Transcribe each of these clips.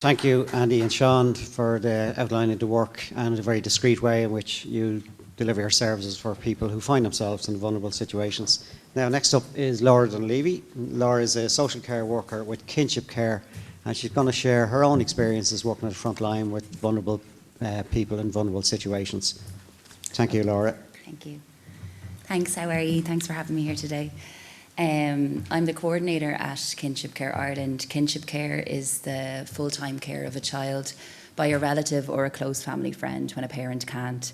Thank you, Andy and Sean, for outlining the work and a very discreet way in which you deliver your services for people who find themselves in vulnerable situations. Now, next up is Laura Dunleavy. Laura is a social care worker with Kinship Care, and she's going to share her own experiences working at the front line with vulnerable people in vulnerable situations. Thank you, Laura. Thank you. Thanks, how are you? Thanks for having me here today. I'm the coordinator at Kinship Care Ireland. Kinship Care is the full-time care of a child by a relative or a close family friend when a parent can't.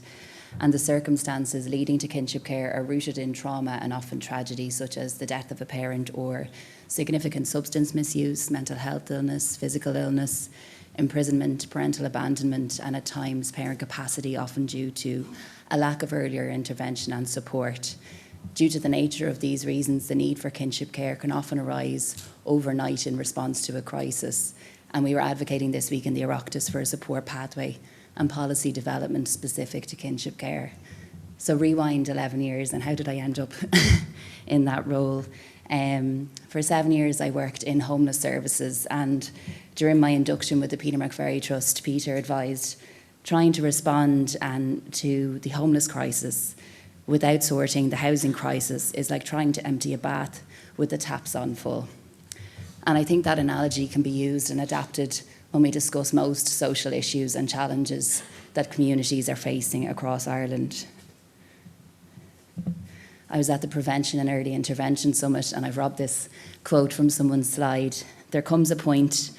And the circumstances leading to kinship care are rooted in trauma and often tragedy, such as the death of a parent or significant substance misuse, mental health illness, physical illness, imprisonment, parental abandonment, and at times parent capacity, often due to a lack of earlier intervention and support. Due to the nature of these reasons, the need for kinship care can often arise overnight in response to a crisis. And we were advocating this week in the Oireachtas for a support pathway and policy development specific to kinship care. So rewind 11 years, and how did I end up in that role? For 7 years I worked in homeless services, and during my induction with the Peter McVerry Trust, Peter advised trying to respond to the homeless crisis without sorting the housing crisis is like trying to empty a bath with the taps on full. And I think that analogy can be used and adapted when we discuss most social issues and challenges that communities are facing across Ireland. I was at the Prevention and Early Intervention Summit, and I've robbed this quote from someone's slide. There comes a point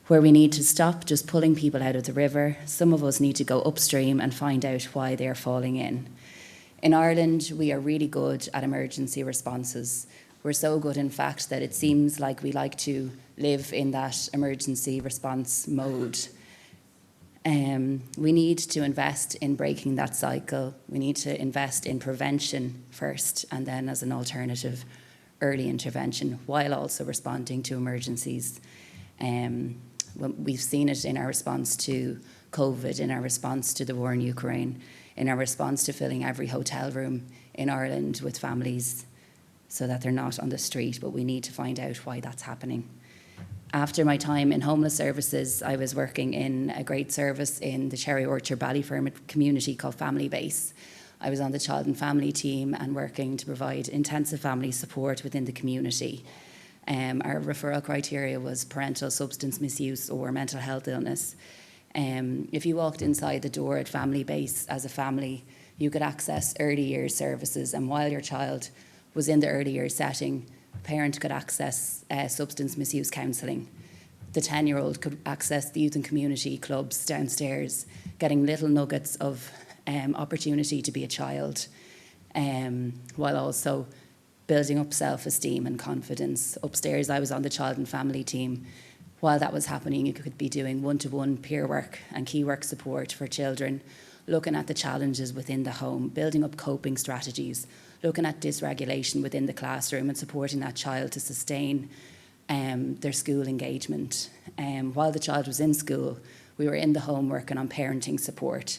where we need to stop just pulling people out of the river. Some of us need to go upstream and find out why they're falling in. In Ireland, we are really good at emergency responses. We're so good, in fact, that it seems like we like to live in that emergency response mode. We need to invest in breaking that cycle. We need to invest in prevention first, and then as an alternative, early intervention, while also responding to emergencies. We've seen it in our response to COVID, in our response to the war in Ukraine, in our response to filling every hotel room in Ireland with families so that they're not on the street, but we need to find out why that's happening. After my time in homeless services, I was working in a great service in the Cherry Orchard Ballyfermot community called Family Base. I was on the child and family team and working to provide intensive family support within the community. Our referral criteria was parental substance misuse or mental health illness. If you walked inside the door at Family Base as a family, you could access early years services, and while your child was in the early years setting, a parent could access substance misuse counselling. The 10-year-old could access the youth and community clubs downstairs, getting little nuggets of opportunity to be a child, while also building up self-esteem and confidence. Upstairs, I was on the child and family team. While that was happening, you could be doing one-to-one peer work and key work support for children, looking at the challenges within the home, building up coping strategies, looking at dysregulation within the classroom and supporting that child to sustain their school engagement. While the child was in school, we were in the home working on parenting support,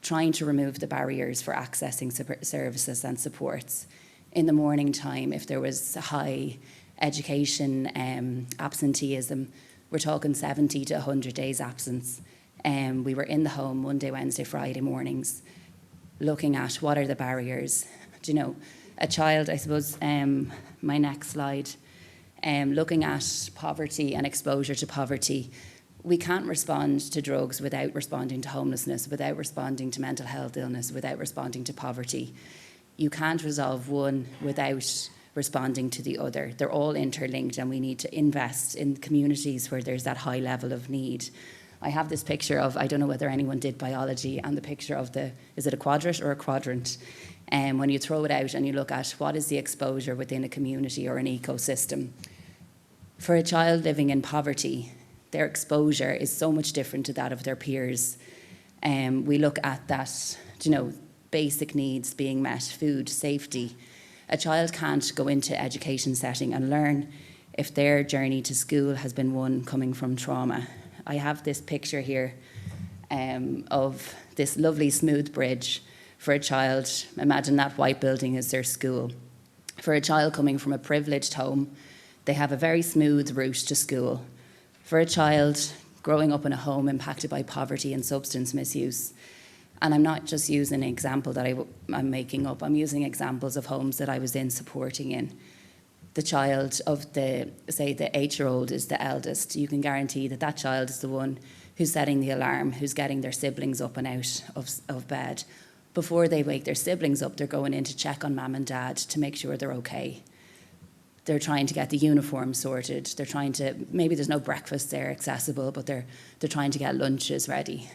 trying to remove the barriers for accessing services and supports. In the morning time, if there was high education absenteeism, we're talking 70 to 100 days absence. We were in the home Monday, Wednesday, Friday mornings, looking at what are the barriers. Do you know, a child, I suppose, my next slide, looking at poverty and exposure to poverty. We can't respond to drugs without responding to homelessness, without responding to mental health illness, without responding to poverty. You can't resolve one without responding to the other. They're all interlinked, and we need to invest in communities where there's that high level of need. I have this picture of, I don't know whether anyone did biology, and the picture of is it a quadrant or a quadrant? When you throw it out and you look at what is the exposure within a community or an ecosystem. For a child living in poverty, their exposure is so much different to that of their peers. We look at that, basic needs being met, food, safety. A child can't go into education setting and learn if their journey to school has been one coming from trauma. I have this picture here of this lovely smooth bridge for a child. Imagine that white building is their school. For a child coming from a privileged home, they have a very smooth route to school. For a child growing up in a home impacted by poverty and substance misuse. And I'm not just using an example that I'm making up, I'm using examples of homes that I was in supporting in. The child of say the 8-year-old is the eldest. You can guarantee that that child is the one who's setting the alarm, who's getting their siblings up and out of bed. Before they wake their siblings up, they're going in to check on mum and dad to make sure they're okay. They're trying to get the uniform sorted. They're trying to, maybe there's no breakfast there accessible, but they're trying to get lunches ready.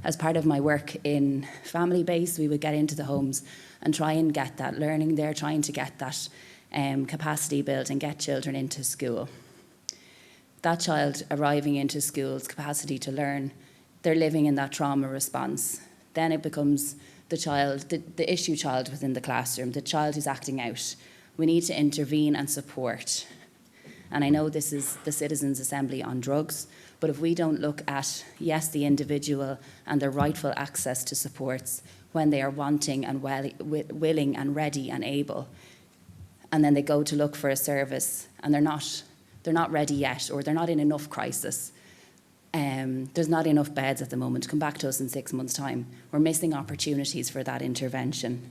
As part of my work in family base, we would get into the homes and try and get that learning there, trying to get that capacity built and get children into school. That child arriving into school's capacity to learn, they're living in that trauma response. Then it becomes the child, the issue child within the classroom, the child who's acting out. We need to intervene and support. And I know this is the Citizens' Assembly on drugs, but if we don't look at, yes, the individual and their rightful access to supports when they are wanting and willing and ready and able, and then they go to look for a service and they're not ready yet, or they're not in enough crisis. There's not enough beds at the moment. Come back to us in 6 months' time. We're missing opportunities for that intervention.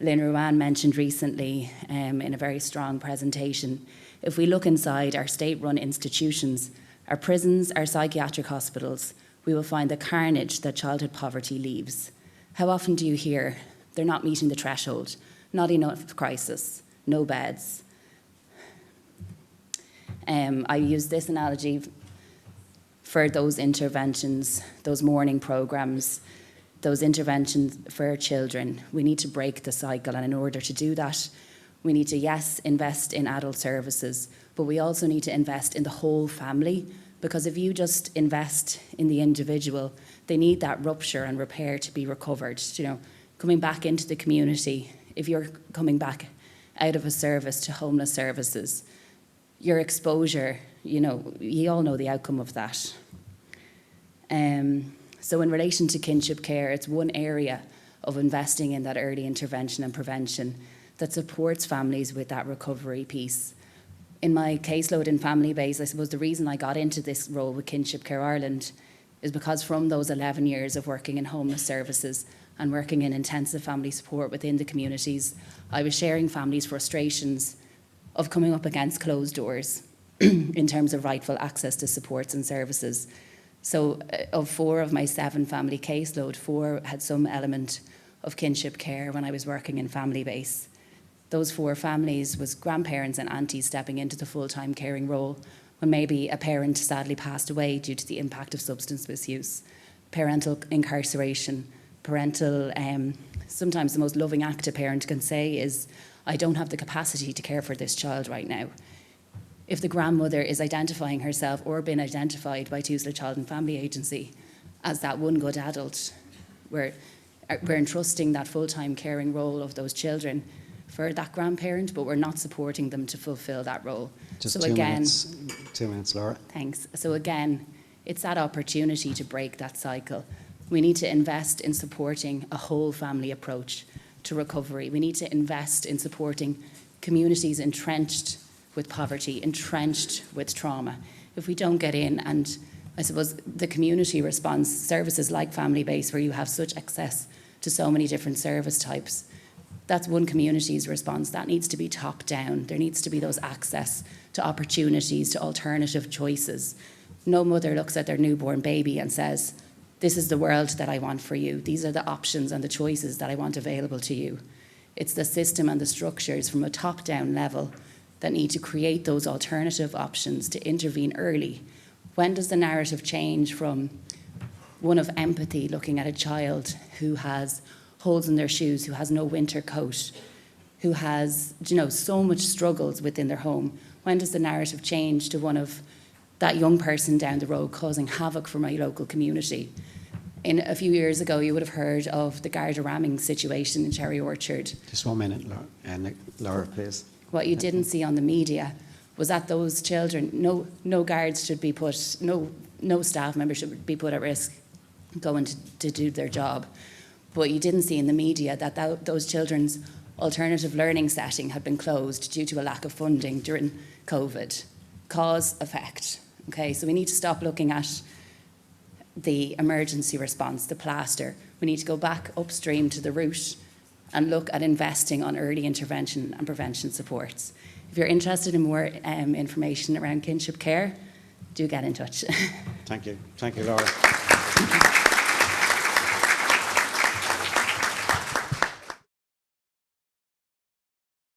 Lynn Ruan mentioned recently in a very strong presentation, if we look inside our state-run institutions, our prisons, our psychiatric hospitals, we will find the carnage that childhood poverty leaves. How often do you hear they're not meeting the threshold, not enough crisis, no beds? I use this analogy for those interventions, those morning programs, those interventions for children. We need to break the cycle, and in order to do that, we need to, yes, invest in adult services, but we also need to invest in the whole family, because if you just invest in the individual, they need that rupture and repair to be recovered. You know, coming back into the community, if you're coming back out of a service to homeless services, your exposure, you know, you all know the outcome of that. So in relation to kinship care, it's one area of investing in that early intervention and prevention that supports families with that recovery piece. In my caseload in family base, I suppose the reason I got into this role with Kinship Care Ireland is because from those 11 years of working in homeless services and working in intensive family support within the communities, I was sharing families' frustrations of coming up against closed doors in terms of rightful access to supports and services. So of 4 of my 7 family caseload, 4 had some element of kinship care when I was working in family base. Those 4 families was grandparents and aunties stepping into the full-time caring role when maybe a parent sadly passed away due to the impact of substance misuse, parental incarceration, parental, sometimes the most loving act a parent can say is, I don't have the capacity to care for this child right now. If the grandmother is identifying herself or been identified by Tusla Child and Family Agency as that one good adult, we're entrusting that full-time caring role of those children for that grandparent, but we're not supporting them to fulfil that role. Just so 2 again, minutes. 2 minutes, Laura. Thanks. So again, it's that opportunity to break that cycle. We need to invest in supporting a whole family approach to recovery. We need to invest in supporting communities entrenched with poverty, entrenched with trauma. If we don't get in, and I suppose the community response services like family base, where you have such access to so many different service types, that's one community's response. That needs to be top down. There needs to be those access to opportunities, to alternative choices. No mother looks at their newborn baby and says, this is the world that I want for you. These are the options and the choices that I want available to you. It's the system and the structures from a top-down level that need to create those alternative options to intervene early. When does the narrative change from one of empathy, looking at a child who has holes in their shoes, who has no winter coat, who has, so much struggles within their home? When does the narrative change to one of that young person down the road causing havoc for my local community? A few years ago, you would have heard of the Garda ramming situation in Cherry Orchard. Just 1 minute, Laura, please. What you didn't see on the media was that those children, no guards should be put, no staff member should be put at risk going to do their job. But you didn't see in the media that those children's alternative learning setting had been closed due to a lack of funding during COVID. Cause, effect. Okay, so we need to stop looking at the emergency response, the plaster. We need to go back upstream to the root and look at investing on early intervention and prevention supports. If you're interested in more information around kinship care, do get in touch. Thank you, Laura.